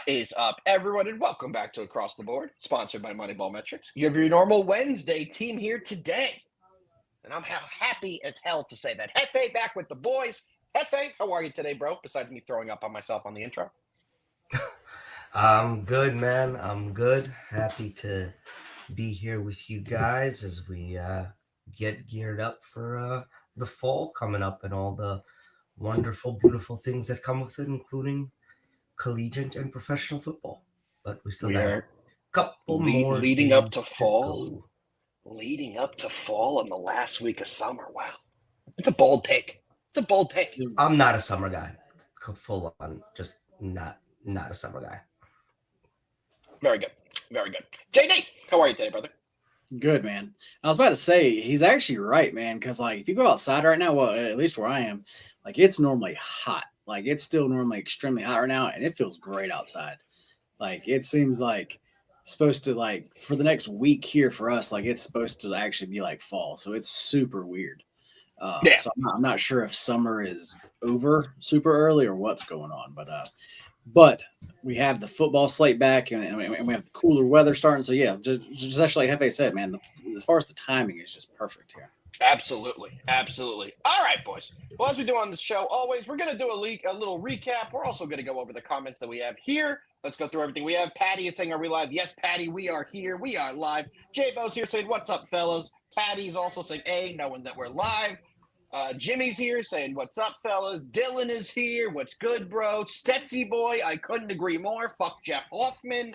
is up, everyone, and welcome back to Across the Board, sponsored by MoneyBall Metrics. You have your normal Wednesday team here today, and I'm happy as hell to say that. Jefe back with the boys. Jefe, how are you today, bro, besides me throwing up on myself on the intro? I'm good, man. I'm good. Happy to be here with you guys as we get geared up for the fall coming up and all the wonderful, beautiful things that come with it, including collegiate and professional football. But we still We got a are couple more leading up days to to fall. go. Leading up to fall in the last week of summer. Wow. It's a bold take. I'm not a summer guy. Full on, just not a summer guy. Very good. Very good. JD, how are you today, brother? Good, man. I was about to say, he's actually right, man, because, like, if you go outside right now, well, at least where I am, like, it's normally hot. Like, it's still normally extremely hot right now, and it feels great outside. Like, it seems like supposed to, like, for the next week here for us, like, it's supposed to actually be like fall. So it's super weird. Yeah. So I'm not sure if summer is over super early or what's going on, but we have the football slate back and we have the cooler weather starting. So yeah, just actually like Hefe said, man, as far as the timing is just perfect here. Absolutely. All right, boys. Well, as we do on this show, always, we're going to do a little recap. We're also going to go over the comments that we have here. Let's go through everything we have. Patty is saying, are we live? Yes, Patty, we are here. We are live. J-Bo's here saying, what's up, fellas? Patty's also saying, knowing that we're live. Jimmy's here saying, what's up, fellas? Dylan is here. What's good, bro? Stetsy boy, I couldn't agree more. Fuck Jeff Hoffman.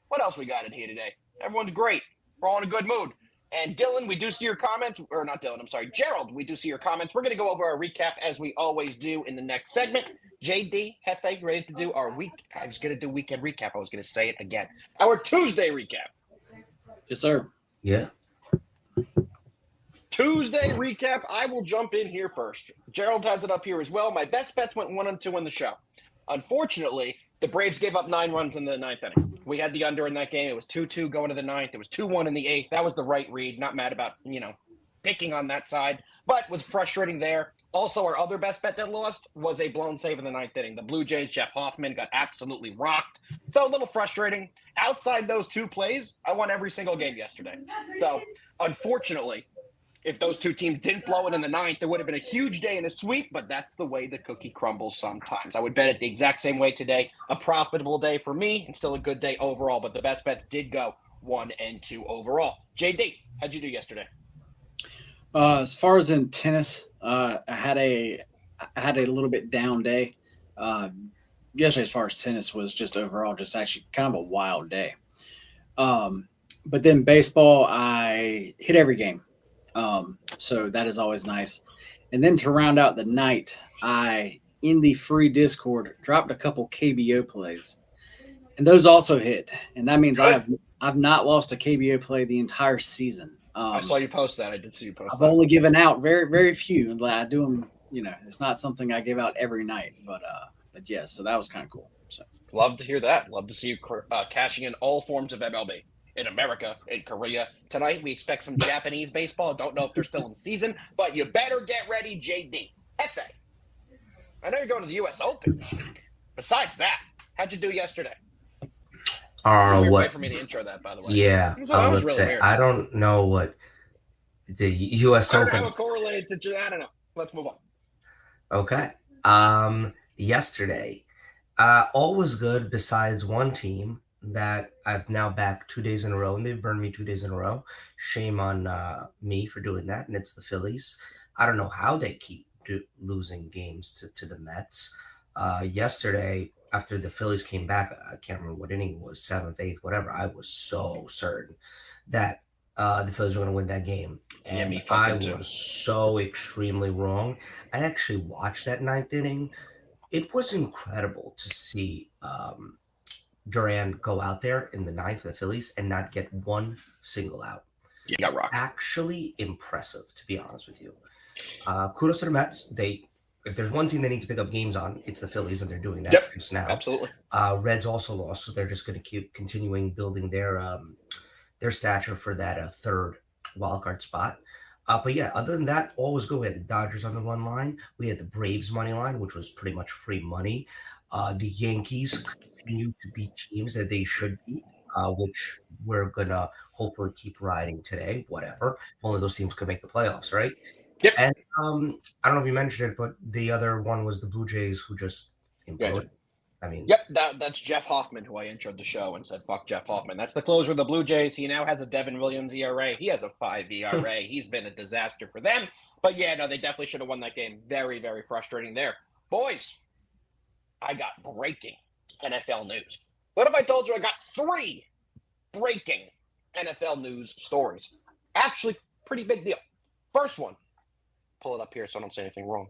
What else we got in here today? Everyone's great. We're all in a good mood. And Dylan, we do see your comments. Or not Dylan, I'm sorry. Gerald, we do see your comments. We're going to go over our recap as we always do in the next segment. JD, Jefe, ready to do our week? I was going to do weekend recap. I was going to say it again. Our Tuesday recap. Yes, sir. Yeah. Tuesday recap. I will jump in here first. Gerald has it up here as well. My best bets went 1-2 in the show. Unfortunately, the Braves gave up 9 runs in the ninth inning. We had the under in that game. It was 2-2 going to the ninth. It was 2-1 in the eighth. That was the right read. Not mad about, picking on that side, but was frustrating there. Also, our other best bet that lost was a blown save in the ninth inning. The Blue Jays, Jeff Hoffman, got absolutely rocked. So a little frustrating. Outside those 2 plays, I won every single game yesterday. So, unfortunately, if those 2 teams didn't blow it in the ninth, there would have been a huge day in a sweep, but that's the way the cookie crumbles sometimes. I would bet it the exact same way today. A profitable day for me and still a good day overall, but the best bets did go 1-2 overall. JD, how'd you do yesterday? As far as in tennis, I had a little bit down day. Yesterday, as far as tennis was just overall, just actually kind of a wild day. But then baseball, I hit every game. So that is always nice. And then to round out the night, I, in the free Discord, dropped a couple KBO plays. And those also hit. And that means I've not lost a KBO play the entire season. I saw you post that. I did see you post I've that. only given out very, very few. I do them, it's not something I give out every night. But yes, so that was kind of cool. So Love to hear that. Love to see you cashing in all forms of MLB. In America, in Korea. Tonight, we expect some Japanese baseball. Don't know if they're still in season, but you better get ready, JD. Jefe, I know you're going to the U.S. Open this week. Besides that, how'd you do yesterday? I don't know what. Way for me to intro that, by the way. Yeah, So that was really say weird. I don't know what the U.S. Open. How it correlated to. I don't know. Let's move on. Okay. Yesterday, all was good besides one team that I've now backed 2 days in a row, and they've burned me 2 days in a row. Shame on me for doing that, and it's the Phillies. I don't know how they keep losing games to the Mets. Yesterday, after the Phillies came back, I can't remember what inning it was, 7th, 8th, whatever, I was so certain that the Phillies were going to win that game. And I was so extremely wrong. I actually watched that 9th inning. It was incredible to see Duran go out there in the 9th for the Phillies and not get one single out. You got rocked. Actually impressive, to be honest with you. Kudos to the Mets. If there's one team they need to pick up games on, it's the Phillies, and they're doing that just now. Absolutely. Reds also lost, so they're just going to keep continuing building their stature for that third wildcard spot. But yeah, other than that, all was good. We had the Dodgers on the run line. We had the Braves money line, which was pretty much free money. The Yankees continue to be teams that they should beat, which we're gonna hopefully keep riding today. Whatever, if only those teams could make the playoffs, right? Yep. And I don't know if you mentioned it, but the other one was the Blue Jays, who just imploded. I mean, Yep, that's Jeff Hoffman, who I introed the show and said, fuck Jeff Hoffman. That's the closer of the Blue Jays. He now has a Devin Williams ERA. He has a 5 ERA. He's been a disaster for them. But yeah, no, they definitely should have won that game. Very, very frustrating there. Boys, I got breaking NFL news. What if I told you I got 3 breaking NFL news stories? Actually, pretty big deal. First one, pull it up here so I don't say anything wrong.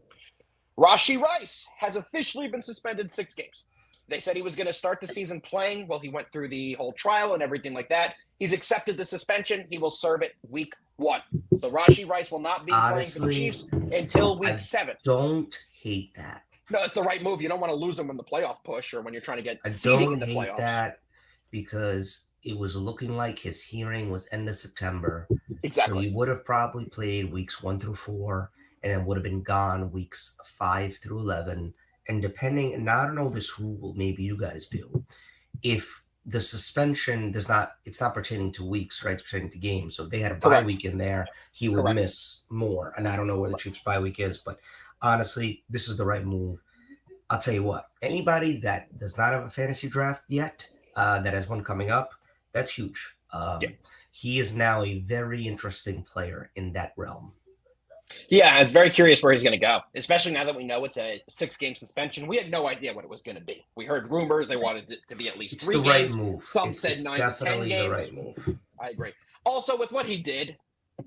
Rashee Rice has officially been suspended 6 games. They said he was going to start the season playing. Well, he went through the whole trial and everything like that. He's accepted the suspension. He will serve it week 1. So Rashee Rice will not be playing for the Chiefs until week 7. Don't hate that. No, it's the right move. You don't want to lose him in the playoff push or when you're trying to get I seeding in don't the hate playoffs. that because it was looking like his hearing was end of September. Exactly. So he would have probably played weeks 1 through 4 and then would have been gone weeks 5 through 11. And depending, and I don't know this rule, maybe you guys do. If the suspension does not, it's not pertaining to weeks, right? It's pertaining to games. So if they had a bye week in there, he would miss more. And I don't know where the Chiefs' bye week is, but honestly, this is the right move. I'll tell you what, anybody that does not have a fantasy draft yet, that has one coming up, that's huge. He is now a very interesting player in that realm. Yeah, I'm very curious where he's going to go, especially now that we know it's a 6-game suspension. We had no idea what it was going to be. We heard rumors they wanted it to be at least 3 games. Right move. Some said 9 to 10 games. The right move. I agree. Also, with what he did,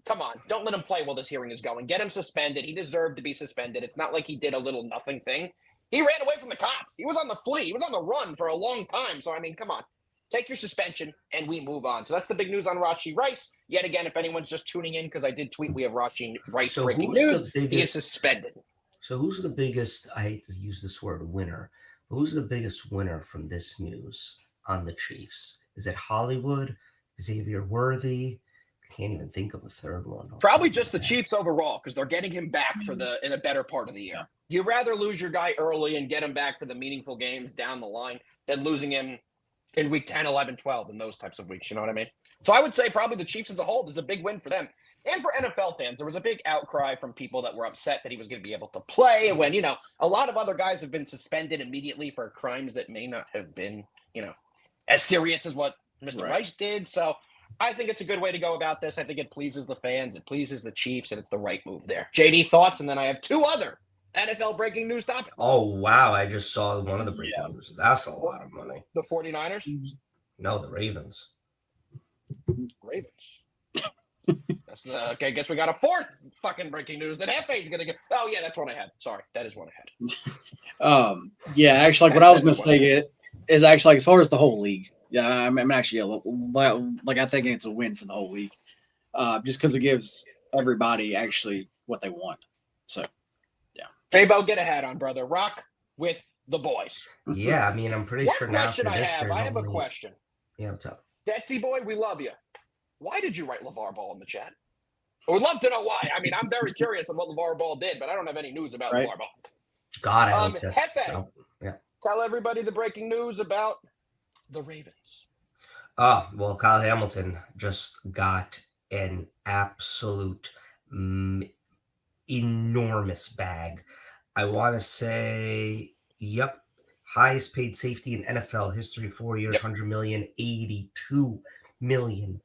come on, don't let him play while this hearing is going. Get him suspended. He deserved to be suspended. It's not like he did a little nothing thing. He ran away from the cops. He was on the flee. He was on the run for a long time. So, I mean, come on. Take your suspension, and we move on. So that's the big news on Rashee Rice. Yet again, if anyone's just tuning in, because I did tweet, we have Rashee Rice breaking news. He is suspended. So who's the biggest, I hate to use this word, winner, but who's the biggest winner from this news on the Chiefs? Is it Hollywood? Xavier Worthy? I can't even think of a third one. Probably just the Chiefs overall, because they're getting him back in a better part of the year. You'd rather lose your guy early and get him back for the meaningful games down the line than losing him in week 10, 11, 12, and those types of weeks. You know what I mean? So I would say probably the Chiefs as a whole is a big win for them. And for NFL fans, there was a big outcry from people that were upset that he was going to be able to play when, a lot of other guys have been suspended immediately for crimes that may not have been, as serious as what Mr. Rice did. So I think it's a good way to go about this. I think it pleases the fans. It pleases the Chiefs, and it's the right move there. JD, thoughts? And then I have 2 other NFL breaking news topics. Oh, wow. I just saw one of the breaking news. That's a lot of money. The 49ers? No, the Ravens. That's okay, I guess we got a 4th fucking breaking news that Jefe is going to get. Oh, yeah, that's one I had. Sorry. That is one I had. Yeah, actually, what I was going to say is actually, as far as the whole league, yeah, I'm actually I think it's a win for the whole league, just because it gives everybody actually what they want. So. Fabo, get a hat on, brother. Rock with the boys. Yeah, I mean, I'm pretty sure now for this, I have a question. Yeah, what's up? Betsy boy, we love you. Why did you write LeVar Ball in the chat? I would love to know why. I mean, I'm very curious on what LeVar Ball did, but I don't have any news about LeVar Ball. God, I hope that's... Jefe, tell everybody the breaking news about the Ravens. Oh, well, Kyle Hamilton just got an absolute enormous bag. I want to say, highest paid safety in NFL history, 4 years, $100 million, $82 million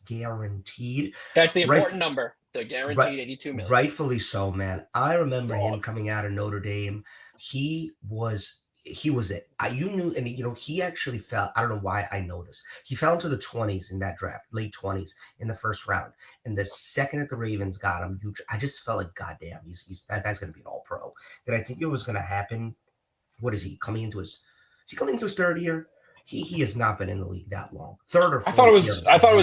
guaranteed. That's the important number. The guaranteed $82 million. Rightfully so, man. I remember him coming out of Notre Dame. He was it. You knew, and he actually fell. I don't know why I know this. He fell into the 20s in that draft, late 20s in the first round. And the second that the Ravens got him, I just felt like, goddamn, he's that guy's gonna be an all-pro. Did I think it was gonna happen? What is he coming into his? Is he coming into his 3rd year? He has not been in the league that long. 3rd or 4th. I thought it was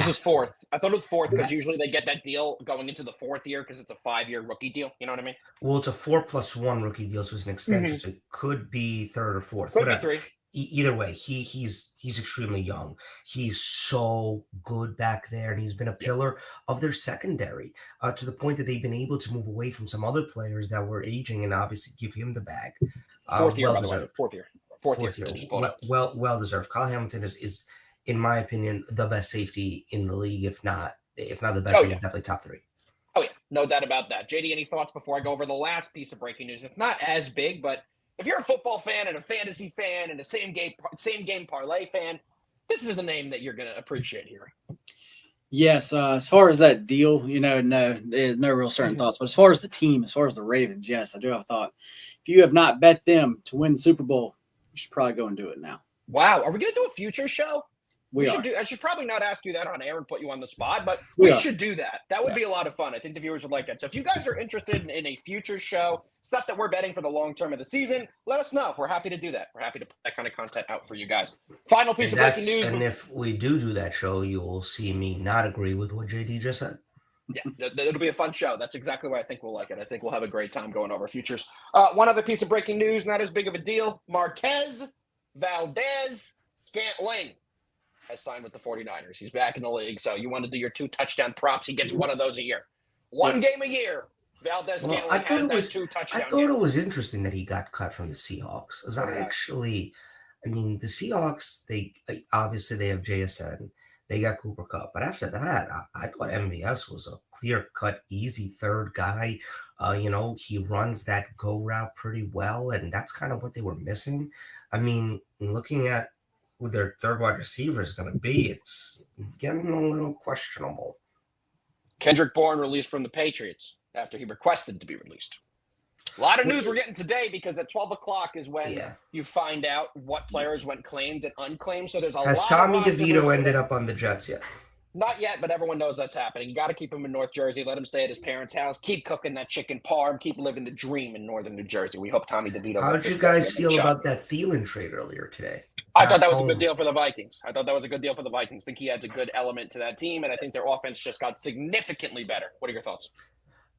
his 4th. I thought it was 4th because usually they get that deal going into the 4th year because it's a 5-year rookie deal. You know what I mean? Well, it's a 4+1 rookie deal, so it's an extension. So it could be 3rd or 4th. Could be 3. Either way, he's extremely young. He's so good back there, and he's been a pillar of their secondary to the point that they've been able to move away from some other players that were aging and obviously give him the bag. 4th year, by the way. 4th year. Fourth Fourth year. year. They just pulled up. Well deserved. Kyle Hamilton is, in my opinion, the best safety in the league. If not the best, he's definitely top 3. Oh, yeah. No doubt about that. JD, any thoughts before I go over the last piece of breaking news? It's not as big, but if you're a football fan and a fantasy fan and a same game parlay fan, this is the name that you're going to appreciate hearing. Yes, as far as that deal, no, there's no real certain thoughts. But as far as the team, as far as the Ravens, yes, I do have a thought. If you have not bet them to win the Super Bowl, you should probably go and do it now. Wow. Are we going to do a future show? I should probably not ask you that on air and put you on the spot, but we should do that. That would be a lot of fun. I think the viewers would like that. So if you guys are interested in a future show, stuff that we're betting for the long term of the season, let us know. We're happy to do that. We're happy to put that kind of content out for you guys. Final piece of breaking news. And if we do that show, you will see me not agree with what JD just said. Yeah, it'll be a fun show. That's exactly why I think we'll like it. I think we'll have a great time going over futures. One other piece of breaking news, not as big of a deal. Marquez Valdes-Scantling has signed with the 49ers. He's back in the league. So you want to do your 2 touchdown props. He gets one of those a year. One game a year. Valdes-Scantling has that 2 touchdown I thought it was interesting that he got cut from the Seahawks. As the Seahawks, they obviously they have JSN. They got Cooper Kupp. But after that, I thought MVS was a clear-cut, easy third guy. He runs that go route pretty well, and that's kind of what they were missing. I mean, looking at who their third wide receiver is going to be, it's getting a little questionable. Kendrick Bourne released from the Patriots after he requested to be released. A lot of news we're getting today because at 12 o'clock is when you find out what players went claimed and unclaimed. So there's a lot of Tommy DeVito ended up on the Jets yet? Not yet, but everyone knows that's happening. You got to keep him in North Jersey. Let him stay at his parents' house. Keep cooking that chicken parm. Keep living the dream in northern New Jersey. We hope Tommy DeVito. How did you guys feel about that Thielen trade earlier today? I thought that was a good deal for the Vikings. I think he adds a good element to that team, and I think their offense just got significantly better. What are your thoughts?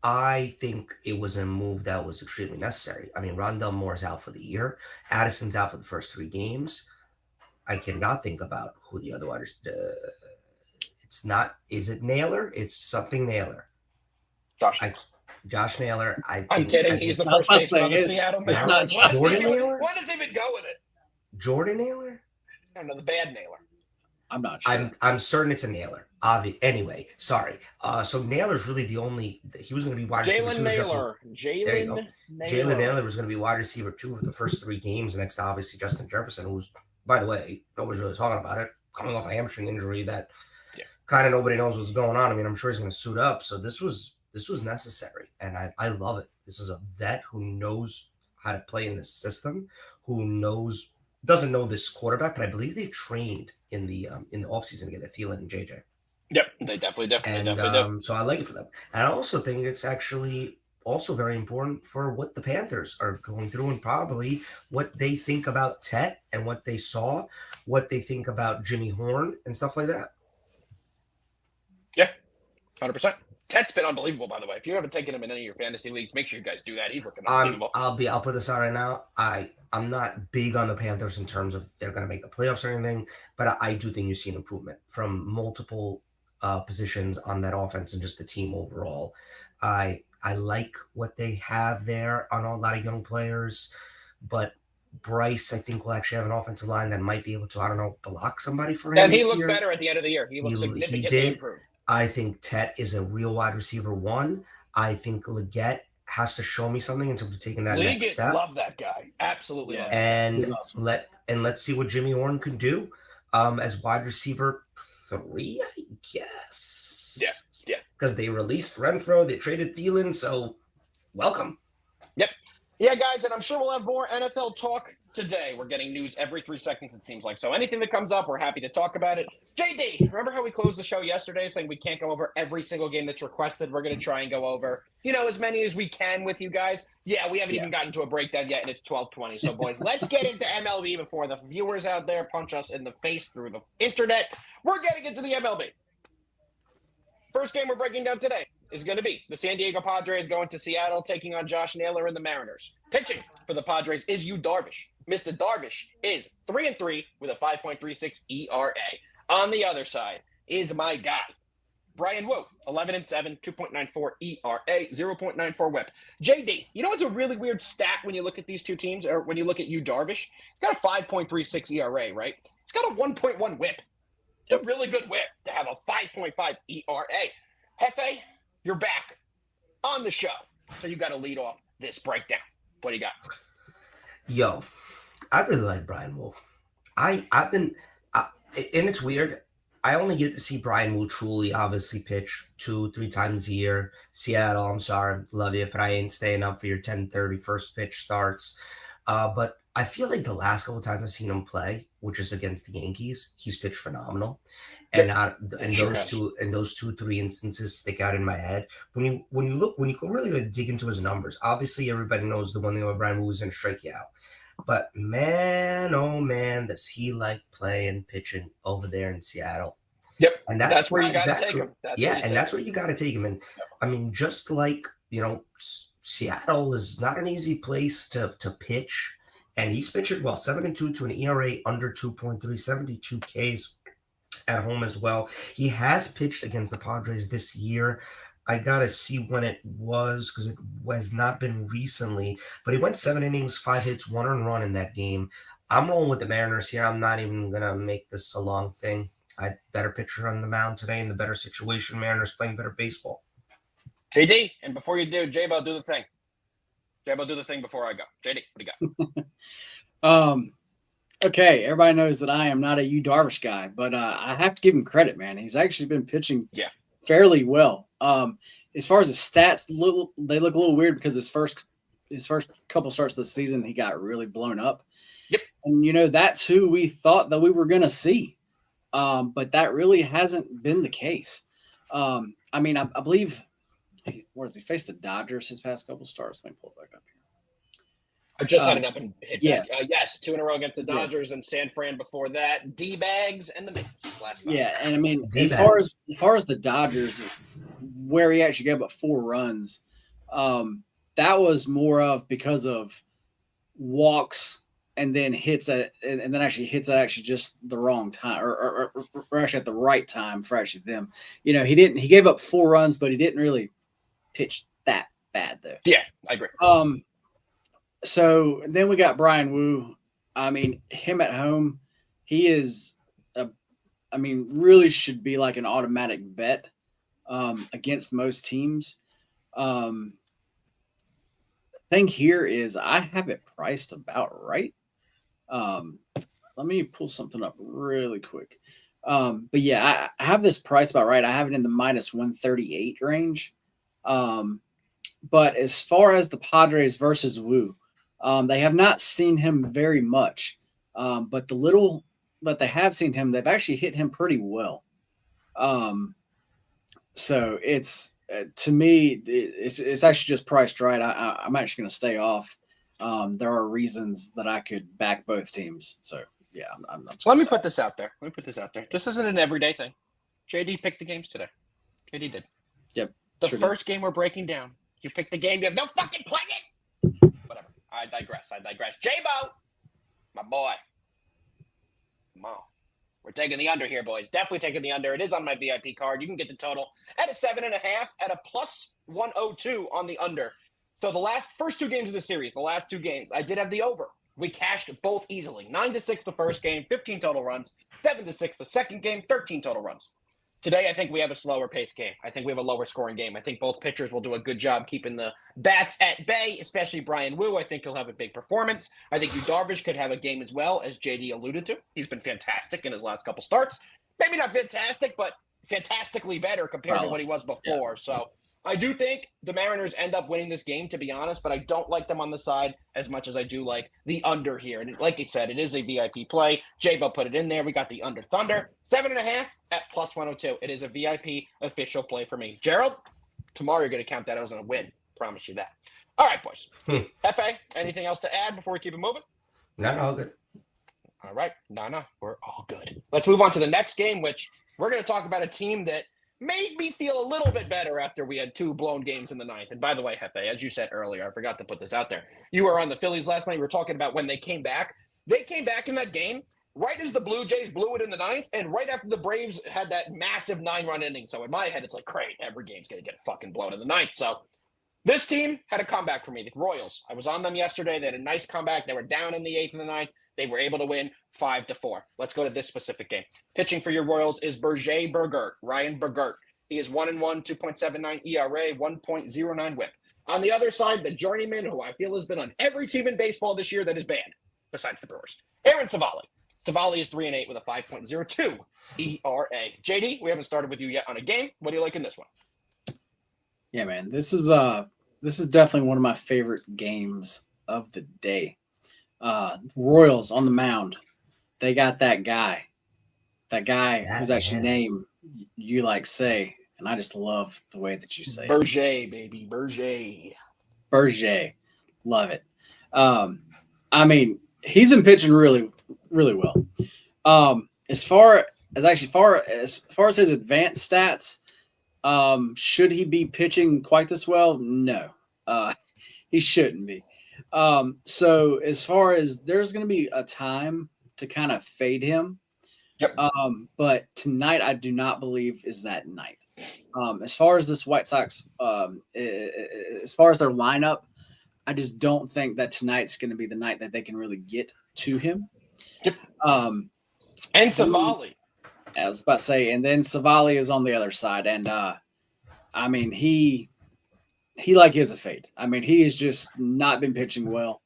I think it was a move that was extremely necessary. I mean, Rondell Moore's out for the year. Addison's out for the first 3 games. I cannot think about who the other one is. It's not. Is it Naylor? It's something Naylor. Josh Naylor. I'm kidding. He's the first baseman on the Seattle Mariners. Jordan Naylor? What does even go with it? Jordan Naylor? I don't know, the bad Naylor. I'm not sure. I'm certain it's a Naylor. Anyway, sorry. So Naylor's really the only. He was going to be wide receiver 2. Jalen Naylor was going to be wide receiver 2 for the first 3 games. Next, obviously, Justin Jefferson, who's, by the way, nobody's really talking about it, coming off a hamstring injury that kind of nobody knows what's going on. I mean, I'm sure he's going to suit up. So this was necessary, and I love it. This is a vet who knows how to play in this system, who doesn't know this quarterback, but I believe they've trained in the offseason to get the Thielen and JJ. Yep, they definitely do. So I like it for them. And I also think it's actually also very important for what the Panthers are going through and probably what they think about Tet and what they saw, what they think about Jimmy Horn and stuff like that. Yeah, 100%. Tet's been unbelievable, by the way. If you haven't taken him in any of your fantasy leagues, make sure you guys do that. He's looking unbelievable. I'll put this out right now. I'm not big on the Panthers in terms of they're going to make the playoffs or anything, but I do think you see an improvement from multiple positions on that offense and just the team overall. I like what they have there on a lot of young players, but Bryce, I think, will actually have an offensive line that might be able to, block somebody for him. And he looked better at the end of the year. He looked significantly improved. I think Tet is a real wide receiver 1. I think Leggett has to show me something in terms of taking that next step. Love that guy. Absolutely. Yeah. And awesome. Let's see what Jimmy Horn can do as wide receiver 3, I guess. Yeah. Because they released Renfro, they traded Thielen, so welcome. Yep. Yeah, guys, and I'm sure we'll have more NFL talk today. We're getting news every 3 seconds, it seems like. So anything that comes up, we're happy to talk about it. JD, remember how we closed the show yesterday saying we can't go over every single game that's requested? We're going to try and go over, as many as we can with you guys. Yeah, we haven't even gotten to a breakdown yet, and it's 12:20. So, boys, let's get into MLB before the viewers out there punch us in the face through the internet. We're getting into the MLB. First game we're breaking down today is going to be the San Diego Padres going to Seattle, taking on Josh Naylor and the Mariners. Pitching for the Padres is Yu Darvish. Mr. Darvish is 3-3 with a 5.36 ERA. On the other side is my guy, Brian Wu, 11-7, 2.94 ERA, 0.94 WHIP. JD, you know what's a really weird stat when you look at these two teams, or when you look at Yu Darvish? He's got a 5.36 ERA, right? He's got a 1.1 WHIP. It's a really good WHIP to have a 5.5 ERA. Jefe, you're back on the show, so you got to lead off this breakdown. What do you got? Yo, I really like Brian Wu. I've been, and it's weird. I only get to see Brian Wu truly, obviously, pitch 2-3 times a year. Seattle, I'm sorry, love you, but I ain't staying up for your 10:30 first pitch starts. But I feel like the last couple of times I've seen him play, which is against the Yankees, he's pitched phenomenal. And those 2-3 instances stick out in my head. When you really like dig into his numbers, obviously everybody knows the one thing about Brian Wu is going to strike you out. But man, oh man, does he like playing pitching over there in Seattle? Yep, and that's where you got to take him. That's where you got to take him. And I mean, just like Seattle is not an easy place to pitch, and he's pitching well, 7-2 to an ERA under 2.3, 72 Ks at home as well. He has pitched against the Padres this year. I got to see when it was because it has not been recently. But he went 7 innings, 5 hits, 1 earned run in that game. I'm rolling with the Mariners here. I'm not even going to make this a long thing. I had better pitcher on the mound today in the better situation. Mariners playing better baseball. JD, and before you do, J-Bo, do the thing. J-Bo, do the thing before I go. JD, what do you got? Okay, everybody knows that I am not a Yu Darvish guy, but I have to give him credit, man. He's actually been pitching fairly well. As far as his stats, they look a little weird because his first couple starts of the season, he got really blown up. Yep. And, that's who we thought that we were going to see. But that really hasn't been the case. I believe – where does he face the Dodgers his past couple starts? Let me pull it back up here. I just had it up and hit yes. Yes, 2 in a row against the Dodgers and San Fran before that. D-bags and the Mets last night. Yeah, and I mean, D-bags. as far as the Dodgers, where he actually gave up 4 runs, that was more of because of walks and then hits at and then actually hits at actually just the wrong time or actually at the right time for actually them. He gave up 4 runs, but he didn't really pitch that bad though. Yeah, I agree. So then we got Brian Wu. I mean, him at home, he is really should be like an automatic bet against most teams. Thing here is I have it priced about right. Let me pull something up really quick. But yeah, I have this price about right. I have it in the minus 138 range. But as far as the Padres versus Wu, they have not seen him very much. But the little that they have seen him, they've actually hit him pretty well. So it's to me, it's actually just priced right. I'm actually going to stay off. There are reasons that I could back both teams. So yeah, so let me put this out there. This isn't an everyday thing. JD picked the games today. JD did. Yep. The first game we're breaking down. You picked the game. You have no fucking play it. Whatever. I digress. J-Bo, my boy. Come on. We're taking the under here, boys. Definitely taking the under. It is on my VIP card. You can get the total at a 7.5 at a plus 102 on the under. So the first 2 games of the series, I did have the over. We cashed both easily. 9-6 the first game, 15 total runs. 7-6 the second game, 13 total runs. Today, I think we have a slower pace game. I think we have a lower scoring game. I think both pitchers will do a good job keeping the bats at bay, especially Brian Wu. I think he'll have a big performance. I think Yu Darvish could have a game as well, as JD alluded to. He's been fantastic in his last couple starts. Maybe not fantastic, but fantastically better compared to what he was before. Yeah. So I do think the Mariners end up winning this game, to be honest, but I don't like them on the side as much as I do like the under here. And like you said, it is a VIP play. J-Bo put it in there. We got the under thunder. 7.5 at plus 102. It is a VIP official play for me. Gerald, tomorrow you're going to count that as a win. Promise you that. All right, boys. Jefe, anything else to add before we keep it moving? No, all good. All right. No, we're all good. Let's move on to the next game, which we're going to talk about a team that made me feel a little bit better after we had 2 blown games in the 9th. And by the way, Jefe, as you said earlier, I forgot to put this out there. You were on the Phillies last night. We were talking about when they came back. They came back in that game right as the Blue Jays blew it in the ninth, and right after the Braves had that massive 9-run inning. So in my head, it's like, great, every game's going to get fucking blown in the ninth. So this team had a comeback for me. The Royals, I was on them yesterday. They had a nice comeback. They were down in the eighth and the ninth. They were able to win 5-4. Let's go to this specific game. Pitching for your Royals is Ryan Bergert. He is 1-1, 2.79 ERA, 1.09 WHIP. On the other side, the journeyman, who I feel has been on every team in baseball this year that is banned, besides the Brewers, Aaron Savali. Savali is 3-8 with a 5.02 ERA. JD, we haven't started with you yet on a game. What do you like in this one? Yeah, man, this is definitely one of my favorite games of the day. Royals on the mound. They got that guy who's actually named you like say, and I just love the way that you say it. Berger, baby, Berger. Love it. I mean, he's been pitching really, really well. As far as his advanced stats, should he be pitching quite this well? No. He shouldn't be. So as far as there's going to be a time to kind of fade him. Yep. But tonight I do not believe is that night. As far as this White Sox, as far as their lineup, I just don't think that tonight's going to be the night that they can really get to him. Yep. And Savali. I was about to say, and then Savali is on the other side. And I mean, he is a fade. I mean, he has just not been pitching well.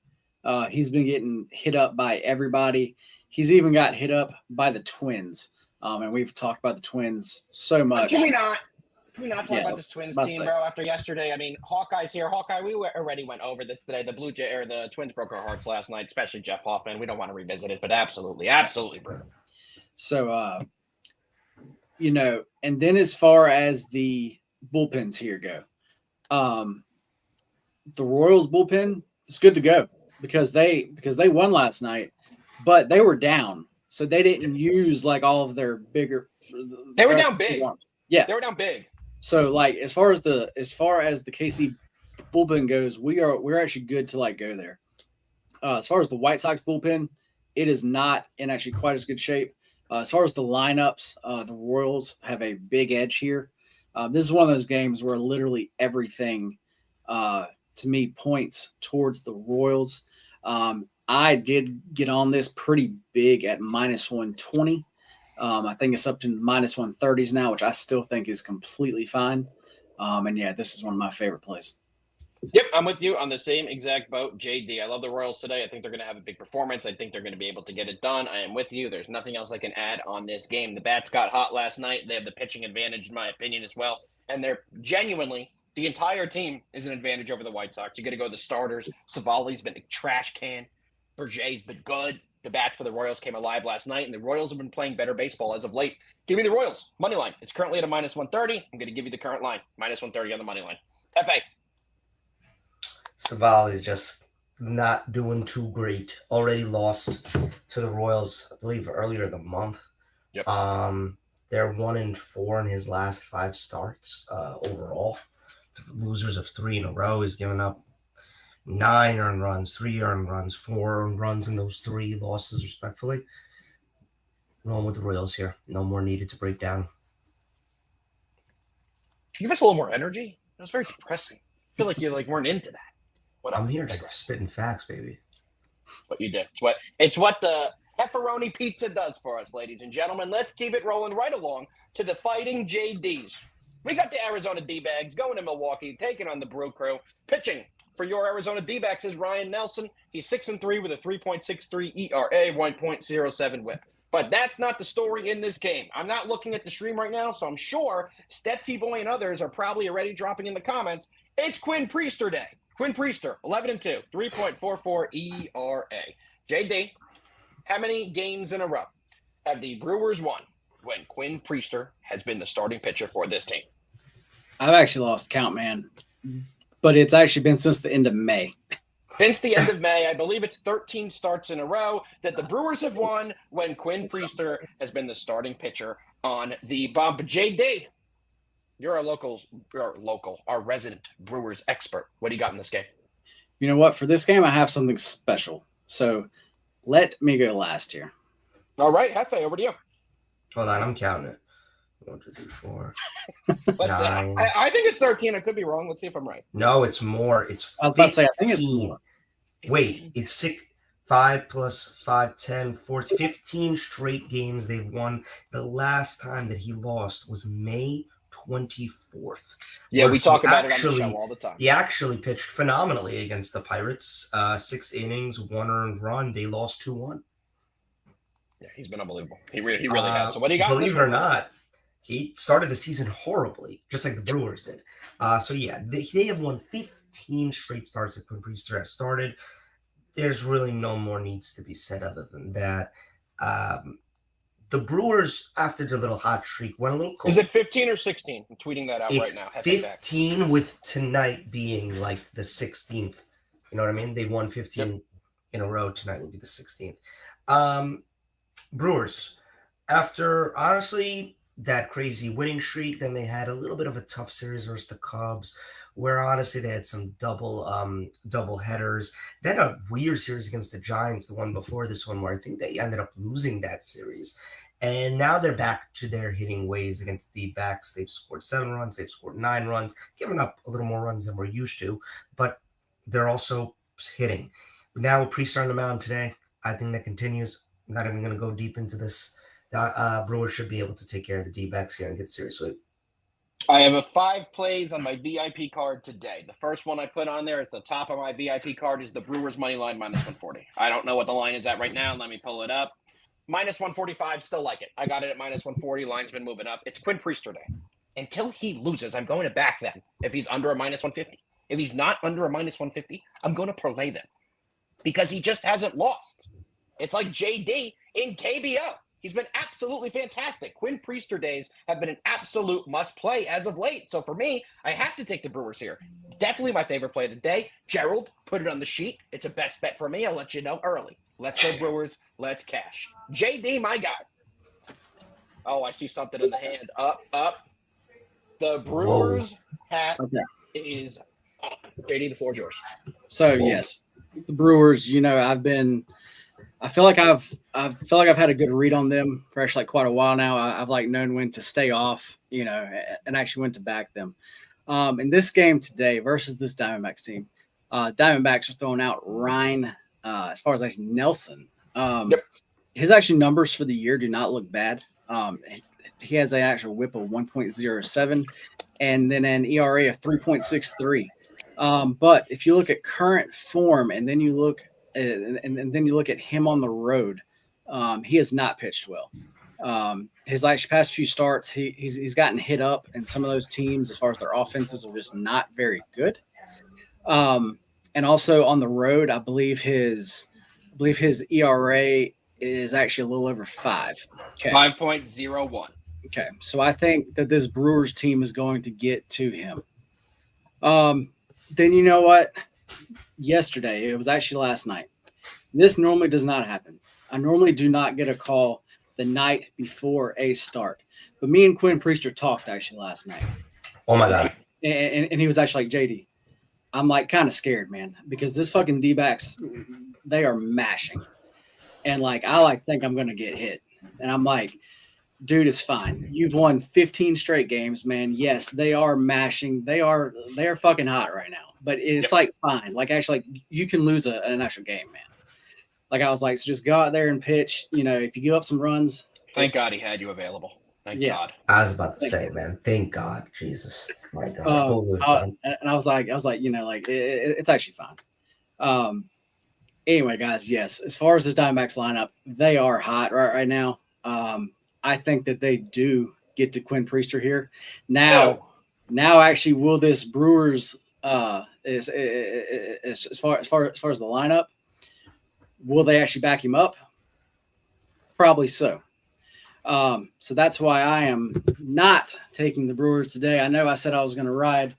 He's been getting hit up by everybody. He's even got hit up by the Twins. And we've talked about the Twins so much. Can we not talk about this Twins team, bro? After yesterday, I mean, Hawkeye's here. Hawkeye, we already went over this today. The Twins broke our hearts last night, especially Jeff Hoffman. We don't want to revisit it, but absolutely brutal. So, and then as far as the bullpens here go, the Royals bullpen is good to go because they won last night, but they were down, so they didn't use like all of their bigger. They were down big. Yeah, they were down big. So like as far as the KC bullpen goes, we're actually good to like go there. As far as the White Sox bullpen, it is not in actually quite as good shape. As far as the lineups, the Royals have a big edge here. This is one of those games where literally everything, to me, points towards the Royals. I did get on this pretty big at -120. I think it's up to -130s now, which I still think is completely fine. And yeah, this is one of my favorite plays. Yep, I'm with you on the same exact boat, JD. I love the Royals today. I think they're going to have a big performance. I think they're going to be able to get it done. I am with you. There's nothing else I can add on this game. The bats got hot last night. They have the pitching advantage, in my opinion, as well. And they're genuinely, the entire team is an advantage over the White Sox. You got to go to the starters. Savali's been a trash can. Berger's been good. The bats for the Royals came alive last night, and the Royals have been playing better baseball as of late. Give me the Royals. Money line. It's currently at a -130. I'm going to give you the current line. -130 on the money line. Jefe. Savali is just not doing too great. Already lost to the Royals, I believe, earlier in the month. Yep. They're 1-4 in his last 5 starts overall. Losers of 3 in a row. He's given up 9 earned runs, 3 earned runs, 4 earned runs in those 3 losses, respectfully. Rolling with the Royals here. No more needed to break down. Can you give us a little more energy? It was very depressing. I feel like you weren't into that. I'm here to spitting facts, baby. What you do. It's what the pepperoni pizza does for us, ladies and gentlemen. Let's keep it rolling right along to the Fighting JDs. We got the Arizona D-Bags going to Milwaukee, taking on the Brew Crew. Pitching for your Arizona D-Backs is Ryan Nelson. He's 6-3 with a 3.63 ERA, 1.07 WHIP. But that's not the story in this game. I'm not looking at the stream right now, so I'm sure Stetsy Boy and others are probably already dropping in the comments. It's Quinn Priester Day. Quinn Priester, 11-2, 3.44 ERA. JD, how many games in a row have the Brewers won when Quinn Priester has been the starting pitcher for this team? I've actually lost count, man. But it's actually been since the end of May. Since the end of May, I believe it's 13 starts in a row that the Brewers have won when Quinn Priester has been the starting pitcher on the bump. JD, you're our resident Brewers expert. What do you got in this game? You know what? For this game, I have something special. So let me go last here. All right, Jefe, over to you. Hold on, I'm counting it. 1, 2, 3, 4. Let's see. 9. I think it's 13. I could be wrong. Let's see if I'm right. No, it's more. It's I was about to say, 15. I think it's more. Wait, it's 6. 5 plus 5, 10, 14, 15 straight games they've won. The last time that he lost was May 24th. Yeah, we talk about it on the actually- show all the time. He actually pitched phenomenally against the Pirates. 6 innings, 1 earned run. They lost 2-1. Yeah, he's been unbelievable. He really has. So what do you got? Believe it or not, he started the season horribly, just like the Brewers did. So yeah, they have won 15 straight starts that Quinn Priester has started. There's really no more needs to be said other than that. The Brewers, after their little hot streak, went a little cold. Is it 15 or 16? I'm tweeting that out It's right now. 15 with tonight being like the 16th. You know what I mean? They've won 15 in a row. Tonight will be the 16th. Brewers, after honestly that crazy winning streak, then they had a little bit of a tough series versus the Cubs, where honestly they had some double headers. Then a weird series against the Giants, the one before this one, where I think they ended up losing that series. And now they're back to their hitting ways against the backs. They've scored 7 runs, they've scored 9 runs, given up a little more runs than we're used to, but they're also hitting. Now with Priest on the mound today, I think that continues. I'm not even going to go deep into this. Brewers should be able to take care of the D-backs here and get seriously. I have 5 plays on my VIP card today. The first one I put on there at the top of my VIP card is the Brewers money line -140. I don't know what the line is at right now. Let me pull it up. -145, still like it. I got it at -140. Line's been moving up. It's Quinn Priester Day. Until he loses, I'm going to back them if he's under a -150. If he's not under a -150, I'm going to parlay them because he just hasn't lost. It's like JD in KBO. He's been absolutely fantastic. Quinn Priester days have been an absolute must-play as of late. So for me, I have to take the Brewers here. Definitely my favorite play of the day. Gerald, put it on the sheet. It's a best bet for me. I'll let you know early. Let's go Brewers. Let's cash. JD, my guy. Oh, I see something in the hand. Up. The Brewers hat is on. JD, the floor is yours. So yes, the Brewers. I feel like I've had a good read on them for actually like quite a while now. I've like known when to stay off, and actually when to back them. In this game today versus this Diamondbacks team, Diamondbacks are throwing out Ryan. As far as actually Nelson, his actual numbers for the year do not look bad. He has an actual WHIP of 1.07 and then an ERA of 3.63. But if you look at current form and then you look and then you look at him on the road, he has not pitched well. His past few starts, he's gotten hit up, and some of those teams, as far as their offenses, are just not very good. And also on the road, I believe his ERA is actually a little over 5. Okay. 5.01. Okay, so I think that this Brewers team is going to get to him. Then you know what? Yesterday, it was actually last night. This normally does not happen. I normally do not get a call the night before a start. But me and Quinn Priester talked actually last night. Oh, my God. And he was actually like, JD, I'm like kind of scared, man, because this fucking D-backs, they are mashing. And I think I'm going to get hit. And I'm like, dude, it's fine. You've won 15 straight games, man. Yes, they are mashing. They are fucking hot right now. But it's fine. Actually, you can lose an actual game, man. I was like, so just go out there and pitch. If you give up some runs. Thank God he had you available. Thank God. I was about to say, man, thank God, Jesus, my God. And I was like, it's actually fine. Anyway, guys, yes, as far as the Diamondbacks lineup, they are hot right now. I think that they do get to Quinn Priester here. Now, actually, will this Brewers as far as the lineup, will they actually back him up? Probably so. So that's why I am not taking the Brewers today. I know I said I was going to ride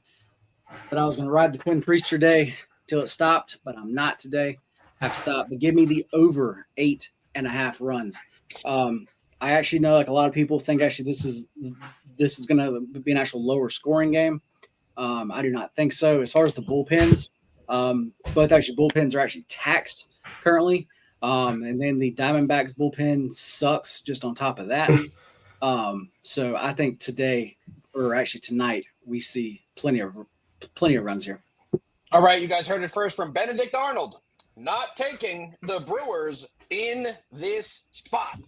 the Quinn Priester day till it stopped, but I'm not today. I've stopped. But give me the over 8.5 runs. I actually know a lot of people think actually this is going to be an actual lower scoring game. I do not think so. As far as the bullpens, both actually bullpens are actually taxed currently. And then the Diamondbacks bullpen sucks just on top of that. So I think today, or actually tonight, we see plenty of runs here. All right, you guys heard it first from Benedict Arnold. Not taking the Brewers in this spot.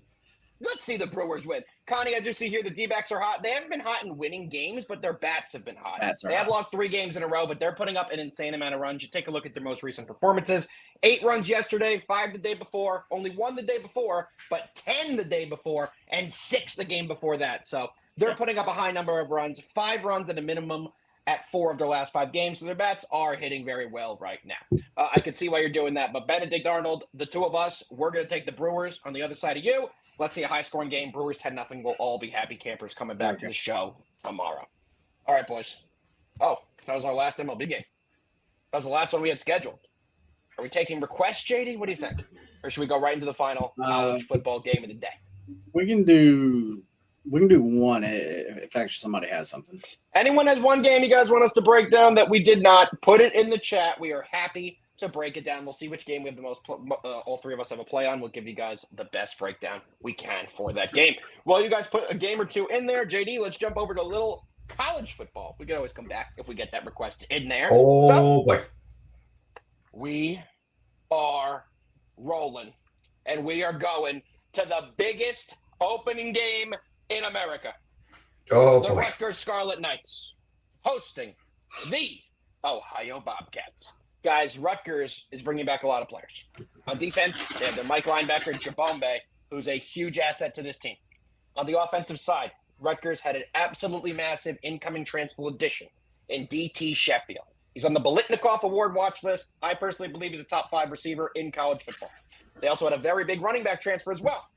Let's see the Brewers win. Connie, I do see here the D-backs are hot. They haven't been hot in winning games, but their bats have been hot. They have lost 3 games in a row, but they're putting up an insane amount of runs. You take a look at their most recent performances. 8 runs yesterday, 5 the day before, only 1 the day before, but 10 the day before, and 6 the game before that. So they're putting up a high number of runs, 5 runs at a minimum at 4 of their last 5 games. So their bats are hitting very well right now. I can see why you're doing that. But Benedict Arnold, the two of us, we're going to take the Brewers on the other side of you. Let's see a high-scoring game. Brewers 10-0. We'll all be happy campers coming back to the show tomorrow. All right, boys. Oh, that was our last MLB game. That was the last one we had scheduled. Are we taking requests, JD? What do you think? Or should we go right into the final college football game of the day? We can do one if actually somebody has something. Anyone has one game you guys want us to break down that we did not, put it in the chat. We are happy to break it down. We'll see which game we have the most, all 3 of us have a play on. We'll give you guys the best breakdown we can for that game. Well, you guys put a game or 2 in there. JD, let's jump over to a little college football. We can always come back if we get that request in there. Oh, boy. We are rolling, and we are going to the biggest opening game in America. Oh, the boy. Rutgers Scarlet Knights hosting the Ohio Bobcats. Guys, Rutgers is bringing back a lot of players. On defense, they have their Mike linebacker, Jabombe, who's a huge asset to this team. On the offensive side, Rutgers had an absolutely massive incoming transfer addition in DT Sheffield. He's on the Biletnikoff Award watch list. I personally believe he's a top 5 receiver in college football. They also had a very big running back transfer as well.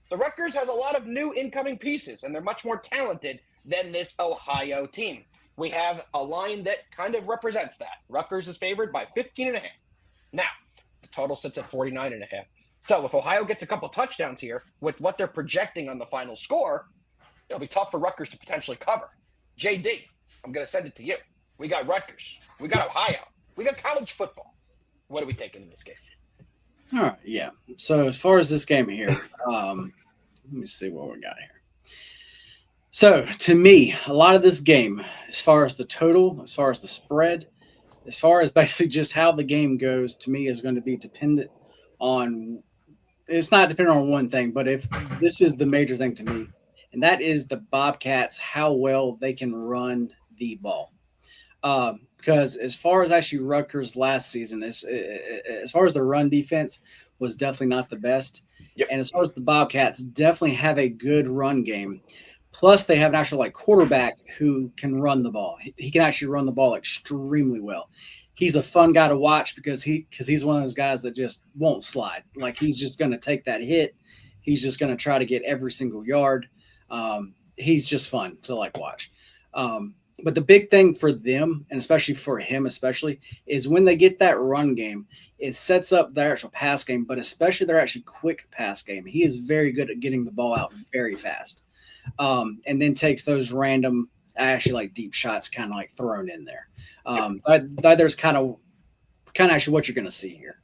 The Rutgers has a lot of new incoming pieces, and they're much more talented than this Ohio team. We have a line that kind of represents that. Rutgers is favored by 15.5. Now, the total sits at 49.5. So if Ohio gets a couple touchdowns here with what they're projecting on the final score, it'll be tough for Rutgers to potentially cover. JD, I'm going to send it to you. We got Rutgers. We got Ohio. We got college football. What are we taking in this game? All right, yeah. So as far as this game here, let me see what we got here. So to me, a lot of this game, as far as the total, as far as the spread, as far as basically just how the game goes, to me is going to be dependent on – it's not dependent on one thing, but if this is the major thing to me, and that is the Bobcats, how well they can run the ball. Because as far as actually Rutgers last season, as far as the run defense was definitely not the best. Yep. And as far as the Bobcats definitely have a good run game. Plus they have an actual quarterback who can run the ball. He can actually run the ball extremely well. He's a fun guy to watch because he's one of those guys that just won't slide. Like he's just going to take that hit. He's just going to try to get every single yard. He's just fun to watch. But the big thing for them, and especially for him, is when they get that run game, it sets up their actual pass game, but especially their actually quick pass game. He is very good at getting the ball out very fast, and then takes those random, actually deep shots kind of thrown in there. There's kind of actually what you're going to see here.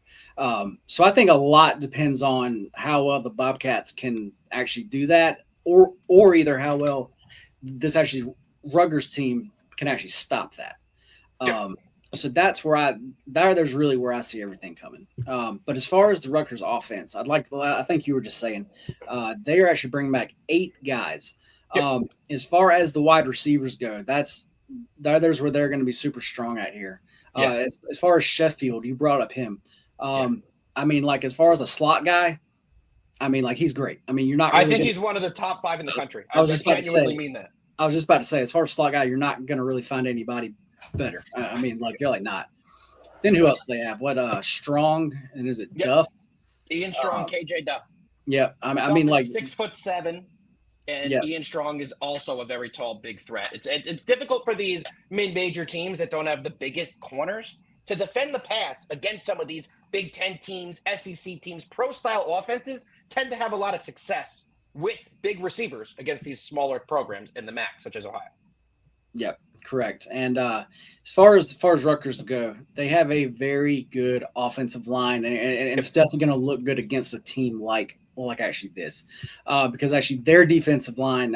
So I think a lot depends on how well the Bobcats can actually do that, or either how well this actually Rutgers team can actually stop that. So that's where there's really where I see everything coming. But as far as the Rutgers offense, I think you were just saying, they are actually bringing back 8 guys. As far as the wide receivers go, there's where they're going to be super strong at here. As far as Sheffield, you brought up him. I mean, as far as a slot guy, I mean, he's great. I mean, you're not. Really I think he's one of the top 5 in the country. I genuinely mean that. I was just about to say, as far as slot guy, you're not going to really find anybody better. I mean, you're not. Then who else do they have? What, Strong? And is it Duff? Ian Strong, KJ Duff. Yeah. I mean, 6'7", and Ian Strong is also a very tall, big threat. It's difficult for these mid-major teams that don't have the biggest corners to defend the pass against some of these Big Ten teams, SEC teams. Pro-style offenses tend to have a lot of success with big receivers against these smaller programs in the MAC, such as Ohio. Yep, correct. And as far as Rutgers go, they have a very good offensive line, and it's definitely going to look good against a team like actually this, because actually their defensive line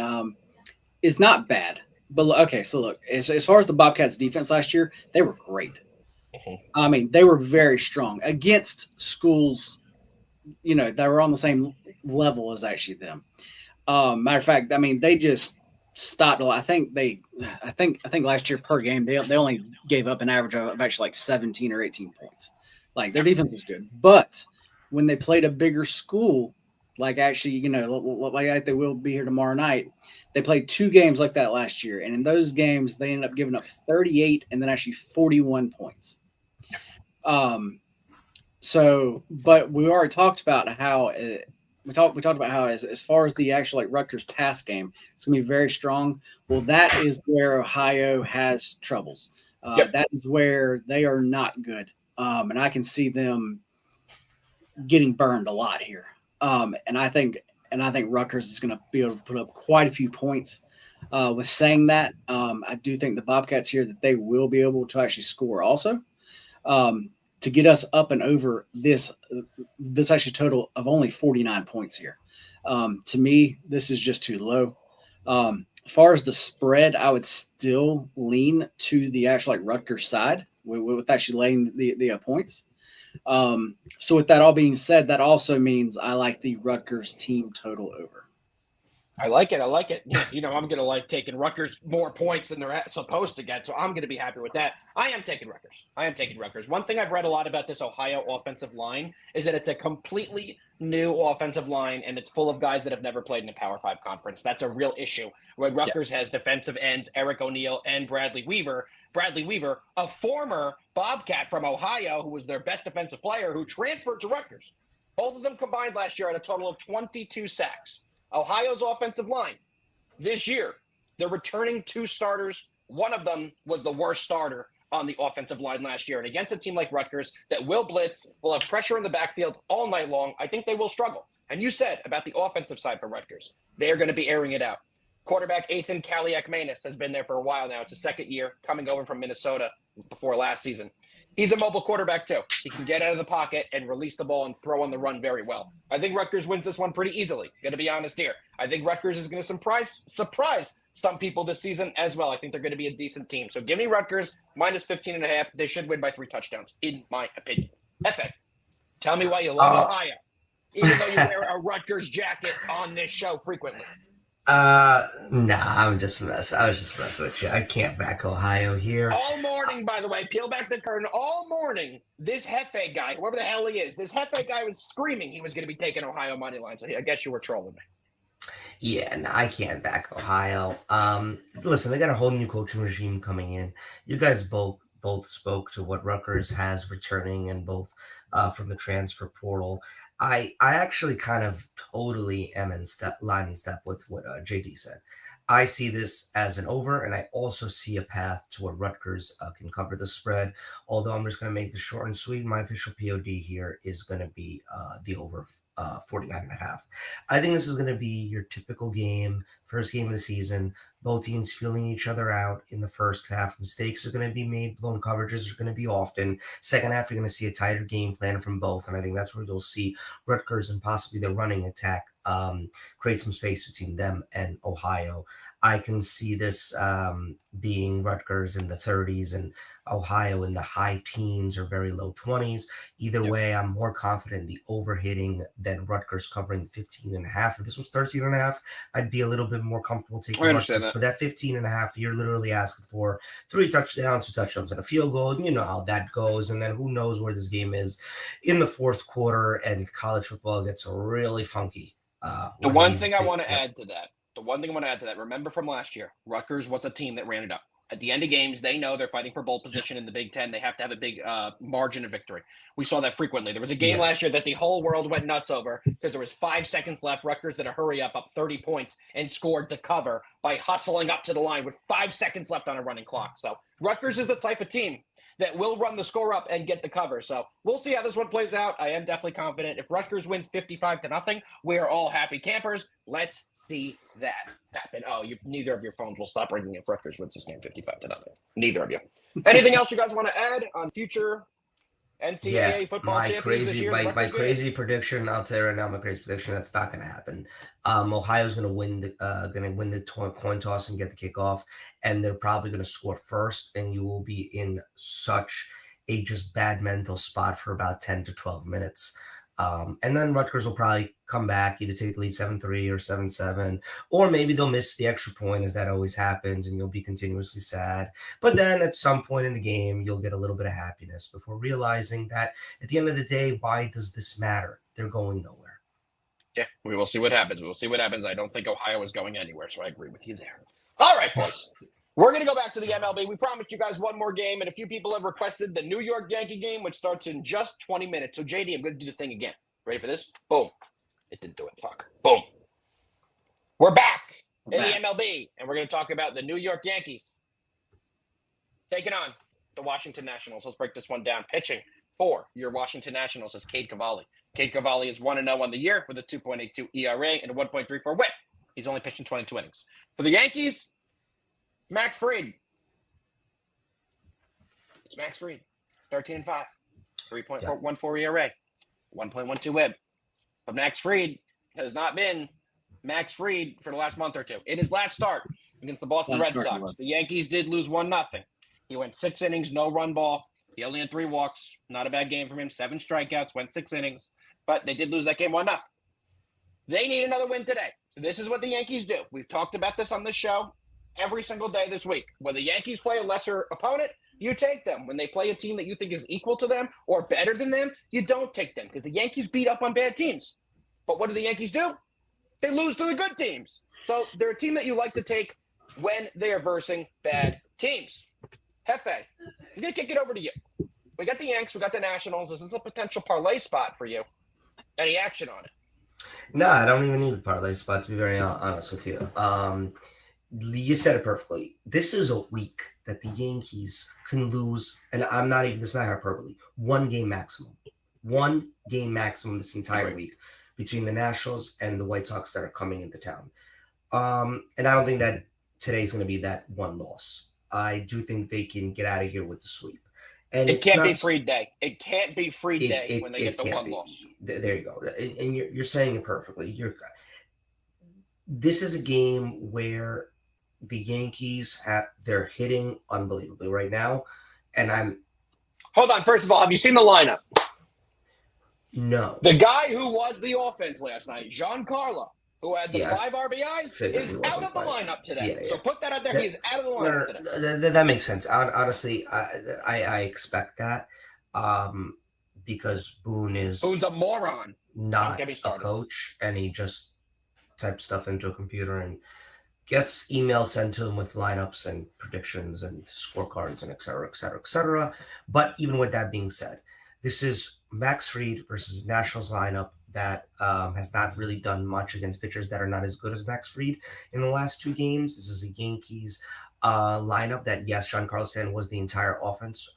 is not bad. But okay, so look, as far as the Bobcats' defense last year, they were great. Mhm. I mean, they were very strong against schools, that were on the same level as actually them. Matter of fact, I mean, they just stopped. I think last year per game they only gave up an average of actually like 17 or 18 points. Like their defense was good, but when they played a bigger school, like actually, like they will be here tomorrow night, they played two games like that last year, and in those games they ended up giving up 38 and then actually 41 points. So, but we already talked about how we talked about how as far as the actual like Rutgers pass game, it's gonna be very strong. Well, that is where Ohio has troubles. Yep. That is where they are not good, and I can see them getting burned a lot here. And I think Rutgers is going to be able to put up quite a few points. With saying that, I do think the Bobcats here that they will be able to actually score also. To get us up and over this actually total of only 49 points here. To me, this is just too low. As far as the spread, I would still lean to the actual like Rutgers side with actually laying the points. So with that all being said, that also means I like the Rutgers team total over. I like it. I like it. I'm going to like taking Rutgers more points than they're supposed to get, so I'm going to be happy with that. I am taking Rutgers. One thing I've read a lot about this Ohio offensive line is that it's a completely new offensive line, and it's full of guys that have never played in a Power 5 conference. That's a real issue. Where Rutgers has defensive ends Eric O'Neill and Bradley Weaver. Bradley Weaver, a former Bobcat from Ohio, who was their best defensive player, who transferred to Rutgers. Both of them combined last year had a total of 22 sacks. Ohio's offensive line this year, they're returning two starters. One of them was the worst starter on the offensive line last year. And against a team like Rutgers that will blitz, will have pressure in the backfield all night long, I think they will struggle. And you said about the offensive side for Rutgers, they are going to be airing it out. Quarterback Ethan Kaliak-Manis has been there for a while now. It's his second year coming over from Minnesota before last season. He's a mobile quarterback, too. He can get out of the pocket and release the ball and throw on the run very well. I think Rutgers wins this one pretty easily. Going to be honest here. I think Rutgers is going to surprise some people this season as well. I think they're going to be a decent team. So give me Rutgers minus 15.5. They should win by 3 touchdowns, in my opinion. Jefe, tell me why you love Ohio, even though you wear a Rutgers jacket on this show frequently. Nah, I was just messing with you. I can't back Ohio here. All morning, by the way, peel back the curtain. All morning, this Jefe guy, whoever the hell he is, this Jefe guy was screaming he was going to be taking Ohio money line. So I guess you were trolling me. Yeah, no, I can't back Ohio. Listen, they got a whole new coaching regime coming in. You guys both spoke to what Rutgers has returning, and both from the transfer portal. I actually kind of totally am line in step with what JD said. I see this as an over, and I also see a path to where Rutgers can cover the spread. Although I'm just going to make this short and sweet. My official POD here is going to be the over 49.5. I think this is going to be your typical game, first game of the season. Both teams feeling each other out in the first half. Mistakes are going to be made. Blown coverages are going to be often. Second half, you're going to see a tighter game plan from both. And I think that's where you'll see Rutgers and possibly their running attack create some space between them and Ohio. I can see this being Rutgers in the 30s and Ohio in the high teens or very low 20s. Either way, I'm more confident in the overhitting than Rutgers covering the 15.5. If this was 13.5, I'd be a little bit more comfortable taking Rutgers. But that 15.5, you're literally asking for 3 touchdowns, 2 touchdowns, and a field goal. And you know how that goes. And then who knows where this game is in the fourth quarter, and college football gets really funky. The one thing I want to add to that, remember from last year, Rutgers was a team that ran it up. At the end of games, they know they're fighting for bowl position in the Big Ten. They have to have a big margin of victory. We saw that frequently. There was a game last year that the whole world went nuts over because there was 5 seconds left. Rutgers did a hurry up 30 points and scored to cover by hustling up to the line with 5 seconds left on a running clock. So Rutgers is the type of team that will run the score up and get the cover. So we'll see how this one plays out. I am definitely confident. If Rutgers wins 55-0, we are all happy campers. Let's see that happen. Oh, neither of your phones will stop ringing if Rutgers wins this game 55-0. Neither of you. Anything else you guys want to add on future NCAA football champions this year? My crazy prediction, I'll tell you right now, my crazy prediction, that's not going to happen. Ohio's going to win the coin toss and get the kickoff, and they're probably going to score first, and you will be in such a just bad mental spot for about 10 to 12 minutes. And then Rutgers will probably come back, either take the lead 7-3 or 7-7, or maybe they'll miss the extra point, as that always happens, and you'll be continuously sad. But then at some point in the game, you'll get a little bit of happiness before realizing that at the end of the day, why does this matter? They're going nowhere. Yeah, we will see what happens. I don't think Ohio is going anywhere, so I agree with you there. All right, boys. We're going to go back to the MLB. We promised you guys one more game, and a few people have requested the New York Yankee game, which starts in just 20 minutes. So, JD, I'm going to do the thing again. Ready for this? Boom. It didn't do it. Fuck. Boom. We're back in the MLB, and we're going to talk about the New York Yankees taking on the Washington Nationals. Let's break this one down. Pitching for your Washington Nationals is Cade Cavalli. Cade Cavalli is 1-0 on the year with a 2.82 ERA and a 1.34 WHIP. He's only pitching 22 innings. For the Yankees, Max Fried. It's Max Fried. 13-5. 3.14 ERA. 1.12 WHIP. But Max Fried has not been Max Fried for the last month or two. In his last start against the Boston Red Sox, the Yankees did lose 1-0. He went 6 innings, no run ball. He only had 3 walks. Not a bad game from him. 7 strikeouts, went 6 innings. But they did lose that game 1-0. They need another win today. So this is what the Yankees do. We've talked about this on this show every single day this week. When the Yankees play a lesser opponent, you take them. When they play a team that you think is equal to them or better than them, you don't take them, because the Yankees beat up on bad teams. But what do the Yankees do? They lose to the good teams. So they're a team that you like to take when they are versing bad teams. Jefe, I'm going to kick it over to you. We got the Yanks, we got the Nationals. This is a potential parlay spot for you. Any action on it? No, I don't even need a parlay spot, to be very honest with you. You said it perfectly. This is a week that the Yankees can lose, and this is not hyperbole, 1 game maximum. 1 game maximum this entire week between the Nationals and the White Sox that are coming into town. And I don't think that today's going to be that one loss. I do think they can get out of here with the sweep. And it can't be free day. It can't be free day when they get the one loss. There you go. And you're saying it perfectly. This is a game where the Yankees they're hitting unbelievably right now. And Hold on. First of all, have you seen the lineup? No. The guy who was the offense last night, Giancarlo, who had the 5 RBIs, is out of the lineup today. So put that out there. He is out of the lineup today. That makes sense. Honestly, I expect that because Boone's a moron. Not a coach, and he just types stuff into a computer and gets emails sent to him with lineups and predictions and scorecards and et cetera, et cetera, et cetera. But even with that being said, this is Max Fried versus Nationals lineup that has not really done much against pitchers that are not as good as Max Fried in the last 2 games. This is a Yankees lineup that, yes, Giancarlo Stanton was the entire offense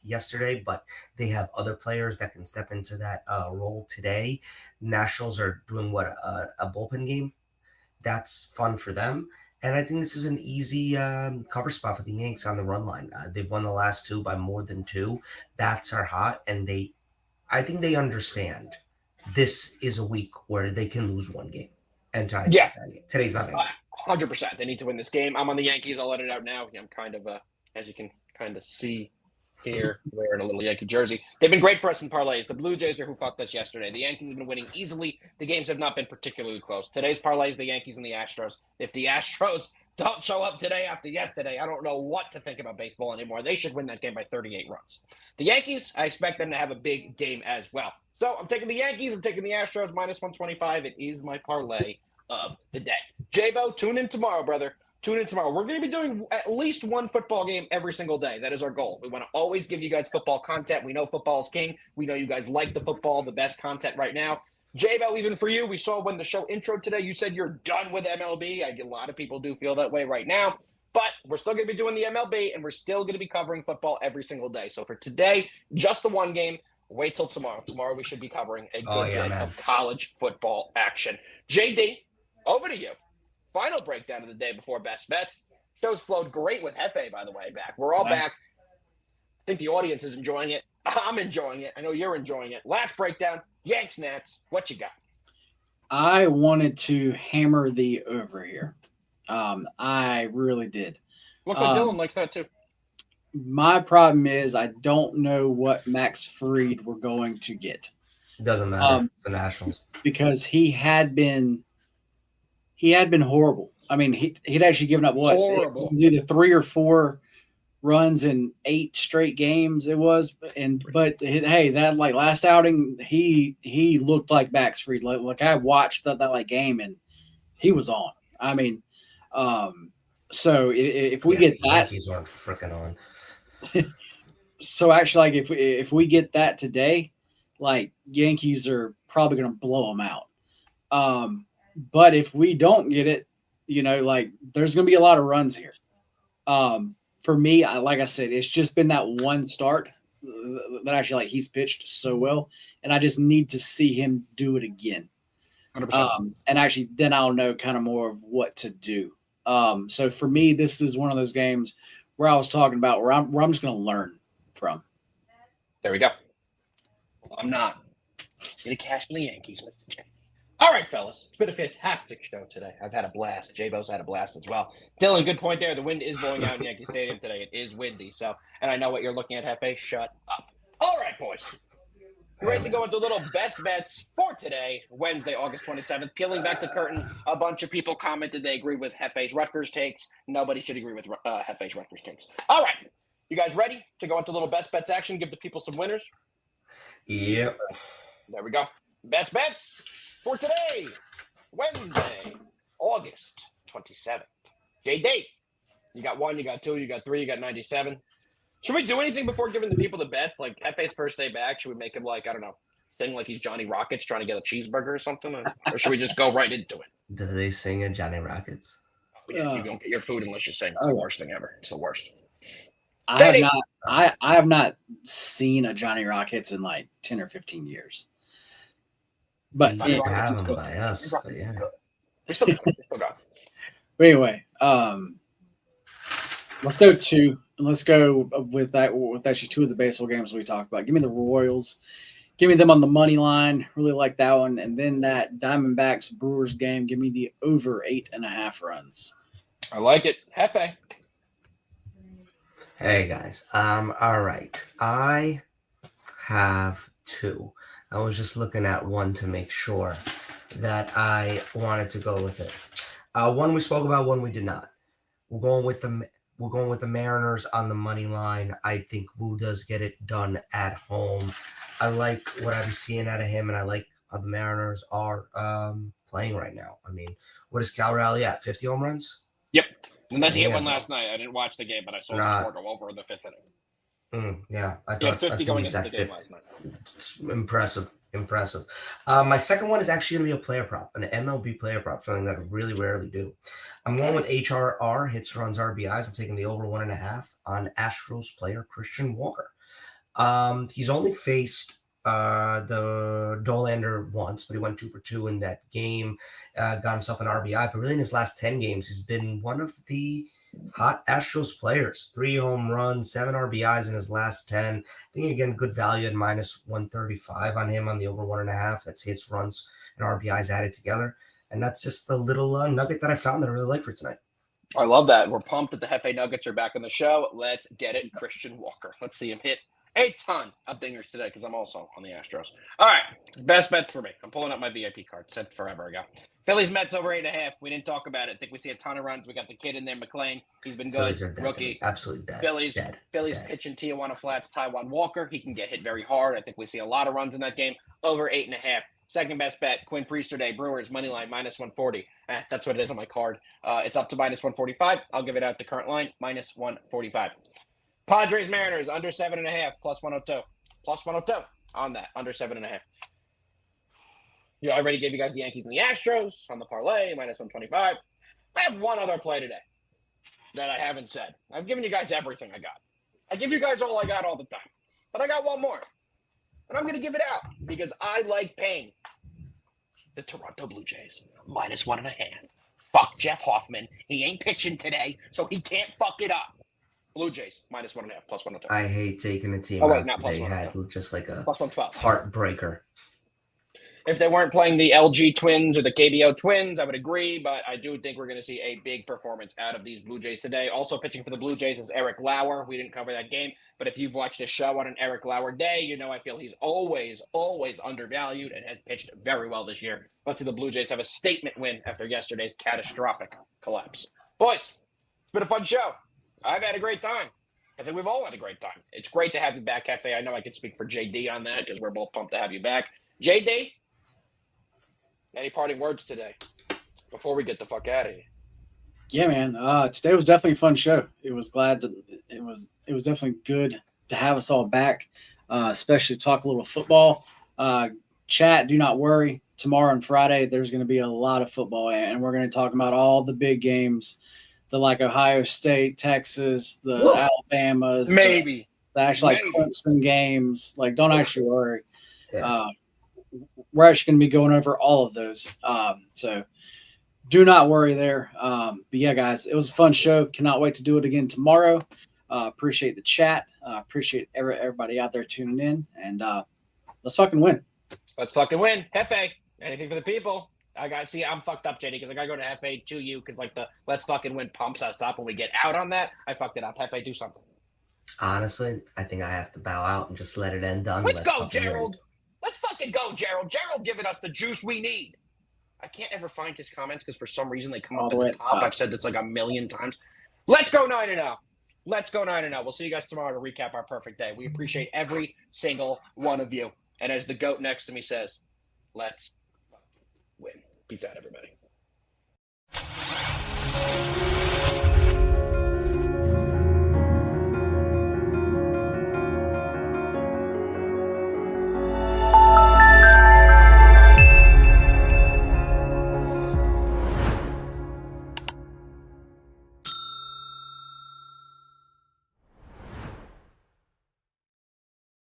yesterday, but they have other players that can step into that role today. Nationals are doing a bullpen game. That's fun for them. And I think this is an easy cover spot for the Yanks on the run line. They've won the last 2 by more than 2. Bats are hot, and I think they understand this is a week where they can lose 1 game. And today's not that game. 100%. They need to win this game. I'm on the Yankees. I'll let it out now. I'm kind of, as you can kind of see here, wearing a little Yankee jersey. They've been great for us in parlays. The Blue Jays are who fucked us yesterday. The Yankees have been winning easily. The games have not been particularly close. Today's parlays, the Yankees and the Astros. If the Astros don't show up today after yesterday, I don't know what to think about baseball anymore. They should win that game by 38 runs. The Yankees, I expect them to have a big game as well. So I'm taking the Yankees. I'm taking the Astros minus 125. It is my parlay of the day. J-Bo, tune in tomorrow, brother. Tune in tomorrow. We're going to be doing at least 1 football game every single day. That is our goal. We want to always give you guys football content. We know football is king. We know you guys like the football, the best content right now. J-Bo, even for you, we saw when the show intro today, you said you're done with MLB. A lot of people do feel that way right now. But we're still going to be doing the MLB, and we're still going to be covering football every single day. So for today, just the 1 game. Wait till tomorrow. Tomorrow we should be covering a good day of college football action. JD, over to you. final breakdown of the day before best bets. Show's flowed great with Jefe, by the way, back. We're all back. I think the audience is enjoying it. I'm enjoying it. I know you're enjoying it. Last breakdown, Yanks Nats. What you got? I wanted to hammer the over here. I really did. Looks like Dylan likes that too. My problem is I don't know what Max Fried we're going to get. Doesn't matter. It's the Nationals. Because he had been horrible. I mean, he'd actually given up what? Horrible. It was either 3 or 4 runs in 8 straight games. It was, but hey, that like last outing, he looked like Max Fried. Like I watched that like game and he was on. I mean, so if we get that, Yankees aren't freaking on. So actually, like if we get that today, like Yankees are probably going to blow them out. But if we don't get it, like there's going to be a lot of runs here. For me, like I said, it's just been that one start that actually like he's pitched so well, and I just need to see him do it again. 100%. And actually, then I'll know kind of more of what to do. So for me, this is one of those games where I was talking about where I'm just going to learn from. There we go. Well, I'm not going to cash in the Yankees, Mr. J. All right, fellas. It's been a fantastic show today. I've had a blast. J-Bo's had a blast as well. Dylan, good point there. The wind is blowing out in Yankee Stadium today. It is windy. And I know what you're looking at, Jefe. Shut up. All right, boys. Ready to go into little best bets for today, Wednesday, August 27th. Peeling back the curtain, a bunch of people commented they agree with Jefe's Rutgers takes. Nobody should agree with Jefe's Rutgers takes. All right. You guys ready to go into little best bets action? Give the people some winners? Yep. There we go. Best bets for today, Wednesday, August 27th. J-Date. You got 1, you got 2, you got 3, you got 97. Should we do anything before giving the people the bets? Like Jefe's first day back, should we make him like, I don't know, sing like he's Johnny Rockets trying to get a cheeseburger or something? Or should we just go right into it? Do they sing at Johnny Rockets? Oh, yeah, you don't get your food unless you sing. It's the worst thing ever. It's the worst. I have not seen a Johnny Rockets in like 10 or 15 years. But you used to have them by us. But yeah. We still got. But anyway, let's go to. Let's go with that. With actually 2 of the baseball games we talked about. Give me the Royals. Give me them on the money line. Really like that one. And then that Diamondbacks Brewers game. Give me the over 8.5 runs. I like it. Jefe. Hey guys. All right. I have 2. I was just looking at one to make sure that I wanted to go with it. One we spoke about, one we did not. We're going with the Mariners on the money line. I think Wu does get it done at home. I like what I'm seeing out of him, and I like how the Mariners are playing right now. I mean, what is Cal Raleigh at? 50 home runs? Yep. Unless he hit one last night. I didn't watch the game, but I saw the score go over in the 5th inning. Yeah, I thought 50 going into the game last night. It's impressive. My second one is actually going to be a player prop, an MLB player prop, something that I really rarely do. I'm going with HRR, hits, runs, RBIs. I'm taking the over 1.5 on Astros player Christian Walker. He's only faced the Dollander once, but he went 2 for 2 in that game, got himself an RBI. But really in his last 10 games, he's been one of the hot Astros players. 3 home runs, 7 RBIs in his last 10. I think you're getting good value at -135 on him on the over 1.5. That's hits, runs, and RBIs added together. And that's just the little nugget that I found that I really like for tonight. I love that. We're pumped that the Jefe Nuggets are back on the show. Let's get it, Christian Walker. Let's see him hit a ton of dingers today because I'm also on the Astros. All right, best bets for me. I'm pulling up my VIP card. Sent forever ago. Phillies Mets over 8.5. We didn't talk about it. I think we see a ton of runs. We got the kid in there, McLean. He's been good. Phillies are dead, Rookie. Absolutely dead. Phillies dead. pitching Tijuana Flats, Taijuan Walker. He can get hit very hard. I think we see a lot of runs in that game. Over 8.5. Second best bet, Quinn Priester Day, Brewers, money line, -140. That's what it is on my card. It's up to -145. I'll give it out the current line, -145. Padres Mariners, under 7.5, +102. +102 on that, under 7.5. I already gave you guys the Yankees and the Astros on the parlay, -125. I have one other play today that I haven't said. I've given you guys everything I got. I give you guys all I got all the time. But I got one more. And I'm going to give it out because I like paying the Toronto Blue Jays, -1.5, Fuck Jeff Hoffman. He ain't pitching today, so he can't fuck it up. Blue Jays, -1.5, +102. I hate taking a team wait, out not they +102. had just like a +112. heartbreaker. If they weren't playing the LG Twins or the KBO Twins, I would agree, but I do think we're going to see a big performance out of these Blue Jays today. Also pitching for the Blue Jays is Eric Lauer. We didn't cover that game, but if you've watched the show on an Eric Lauer day, you know I feel he's always undervalued and has pitched very well this year. Let's see the Blue Jays have a statement win after yesterday's catastrophic collapse. Boys, it's been a fun show. I've had a great time. I think we've all had a great time. It's great to have you back, Jefe. I know I can speak for JD on that because we're both pumped to have you back. JD? Any parting words today before we get the fuck out of here? Yeah, man. Today was definitely a fun show. It was definitely good to have us all back, especially talk a little football. Chat, do not worry. Tomorrow and Friday, there's going to be a lot of football, and we're going to talk about all the big games, the Ohio State, Texas, the Alabamas, Maybe. the actual Clemson games. Don't actually worry. Yeah. We're actually going to be going over all of those. So do not worry there. But yeah, guys, it was a fun show. Cannot wait to do it again tomorrow. Appreciate the chat. Appreciate everybody out there tuning in. And let's fucking win. Let's fucking win. Jefe, anything for the people? I'm fucked up, JD, because I got to go to Jefe to you because the let's fucking win pumps us up when we get out on that. I fucked it up. Jefe, do something. Honestly, I think I have to bow out and just let it end done. Let's go, Gerald. Let's fucking go, Gerald. Gerald giving us the juice we need. I can't ever find his comments because for some reason they come up at the top. I've said this a million times. Let's go 9-0. Let's go 9-0. We'll see you guys tomorrow to recap our perfect day. We appreciate every single one of you. And as the GOAT next to me says, let's win. Peace out, everybody.